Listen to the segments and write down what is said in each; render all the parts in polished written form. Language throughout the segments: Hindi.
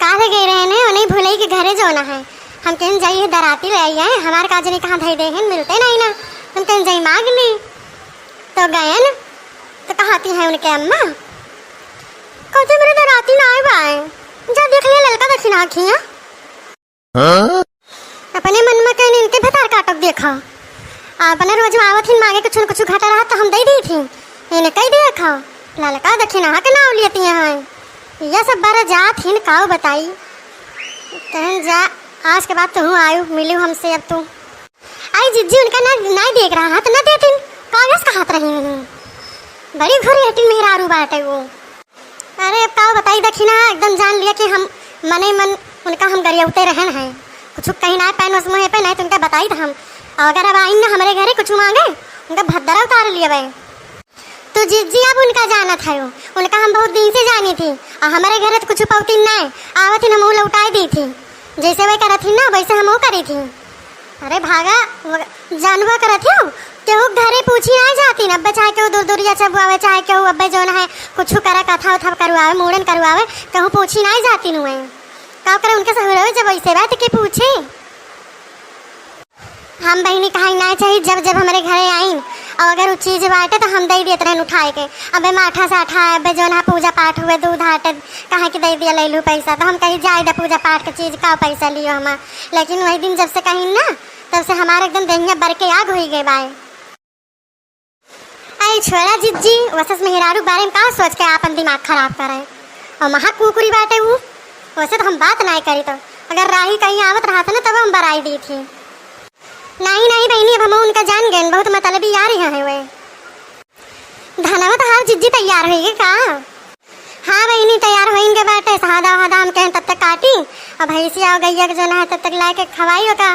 काहे गए रहे ने उन्हें भूलई के घरे जोना है। हम कहीं जाइए दराती ले आई है हमारे काजनी कहाँ धई दे हैं मिलते नहीं ना। हम कहीं जाई मांग ली तो गए न तो कहती है उनके अम्मा कहते मेरे दराती ना आए बाए जा देख लिया ललका दक्षिण आखियाँ अपने मन में कहीं इनके भतार काटक देखा अपने रोज आवत ही मांगे कुछ न कुछ घाटा रहा तो हम दे दी थी इन्हें कही देखा ललका दक्षिण के नाव लेती हैं यह सब बारा जात हिन काओ बताई कहीं जा आज के बाद तो हूँ आयु मिलू हमसे अब तू आई जिज्जी उनका ना नहीं देख रहा तो ना देती कागज का हाथ रही बड़ी घोरी हटी मेहरारू बाटे वो। अरे अब काओ बताई दक्षिणा एकदम जान लिया कि हम मने मन उनका हम गरियाउते रहन हैं कुछ कहीं ना पैन उस मुँह पे नहीं तो उनका बताई था हम अगर अब आई ना हमारे घरे कुछ मांगे उनका भद्दरा उतार लिया भाई तो जिज्जी अब उनका जाना था उनका हम बहुत दिन से जानी थी और हमारे घर तो कुछ पौती नहीं आवत ही हम लौटाई दी थी जैसे वही करा थी ना वैसे हम वो करी थी। अरे भागा जानवा करा थी केहू घरे पूछी नहीं जाती ना चाहे केहू दूर दूरिया चबुआवे चाहे केहू अब्बे जो है कुछ करा कथा उथा करवावे मूड़न करवावे कहूँ पूछी नहीं जाती नु का करे उनके सहरे जब वैसे बात के पूछे हम बहनी कहीं नहीं चाहिए जब जब हमारे घरे आई और अगर वो चीज़ बाटे तो हम दे देते रहन उठाए के अबे माठा साठा अबे जो है पूजा पाठ हुए दूध हाटे कहाँ के दे दिया ले लूँ पैसा तो हम कहीं जाए दा पूजा पाठ की चीज़ का पैसा लियो हम लेकिन वही दिन जब से कहीं ना तब से हमारे एकदम दहिया बर के आग हो गए बाय। आई छोड़ा जिज्जी वसस मेहरारू बारे में कहाँ सोच के अपन दिमाग खराब करे और महा कुकुरी बाटे वो वैसे तो हम बात नहीं करी तो अगर राही कहीं आवत रहा था ना तब हम बराई दी थी। नहीं नहीं बहनी अब हम उनका जान गए बहुत मतलब यार यहाँ है वे धनवा तो हाँ जिज्जी तैयार होगी का। हाँ बहनी तैयार होंगे बाटे सहादा वहादा हम कहें तब तक काटी अब भैंसिया गैया जो ना है तब तक ला के खवाई होगा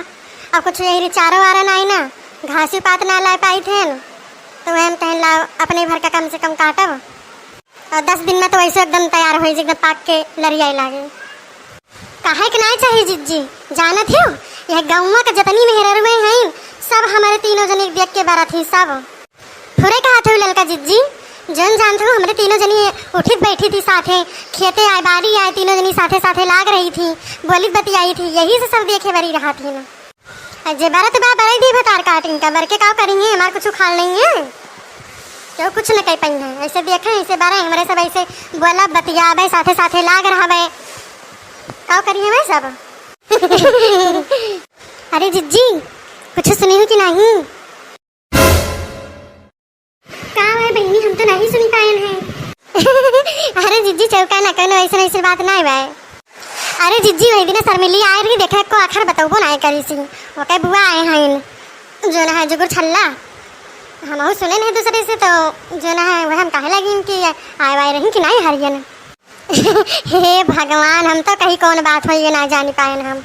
अब कुछ यही चारों वारा नहीं ना घासी पात ना ला पाई थे तो वह हम कहें ला अपने भर का कम से कम काटब और 10 दिन में तो वैसे एकदम तैयार हो एकदम पाक के लड़ियाई लागे काहे के नहीं चाहिए जिज्जी जाना थी यह गाँव का जितनी मेहररुए हैं सब हमारे तीनों जने देख के बारा थी सब थोड़े कहा थे ललका जिज्जी जन जानते हो हमारे तीनों जनी उठी बैठी थी साथे खेते आए बारी आए तीनों जनी साथे साथे लाग रही थी बोली बतियाई थी यही से सब देखे बरी रहा थी ना जे बारा तो बराई दी भतार काटिंग का बरके का करेंगे हमारे कुछ उखाड़ नहीं है तो कुछ न कह पाई है ऐसे देखे ऐसे बारा हमारे सब ऐसे बोला बतिया भाई साथे साथे लाग रहा भाई का करिए भाई सब। अरे जिज्जी कुछ सुनी हो कि नहीं का है बहनी हम तो नहीं सुनी पाए हैं। अरे जिज्जी चौका ना कहना ऐसे ऐसी बात नहीं भाई। अरे जिज्जी वही दिन शर्मिली आए रही देखा को आखिर बताओ ना करी सी वो कह बुआ आए हैं जो ना है जुगुर छल्ला हम सुने नहीं दूसरे से तो जो ना है वह हम कहे लगी कि आए वाए रही कि नहीं हरियन। हे भगवान हम तो कहीं कौन बात हुई ना जानी पाए हम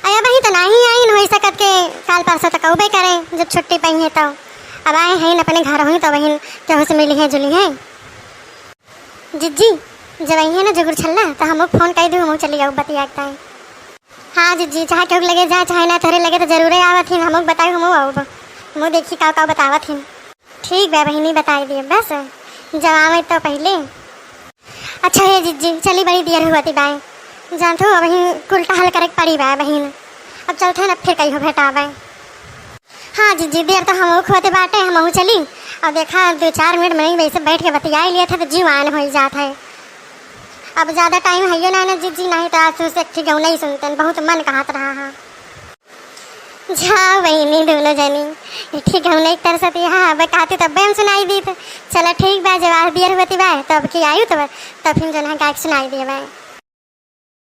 अया बही तो नहीं आई हो सकत के काल परसों तक उबे करें जब छुट्टी पाई है तो अब आए हैं अपने घर हुई तो बहन केहू से मिली है जुली है जिज्जी जब आई है ना जुगुर छल्ला तो हम फोन कर दूँ हम चली जाऊँ बतियाता है। हाँ जिज्जी चाहे केहू लगे जाए चाहे ना थोड़े लगे तो जरूर आवत ही हम बताए हम आऊँ मुँह देखी का बतावत ही ठीक है बहनी बताई दिए बस जब आवे तो पहले अच्छा है जिज्जी चली बड़ी देर हुआ थी बाय जानते हो वही उल्टा हल करे पड़ी बाय बहन अब चलते ना फिर कहीं हो भेटा बाय। हाँ जिज्जी देर तो हम खोते बाटे हम चली और देखा 2-4 मिनट में वैसे बैठ के बतियाई लिया था तो जीवान हो जाता है अब ज़्यादा टाइम है ना जिज्जी नहीं तो आज से ठीक है नहीं सुनते बहुत मन कहत रहा है जा बहनी दोनों जनी ठीक है नहीं कर सकती हाँ अब कहती तब हम सुनाई दी तो चलो ठीक बा जब आज देर होती बा तब की आयु तब फिर जो है गायक सुनाई दिए बा।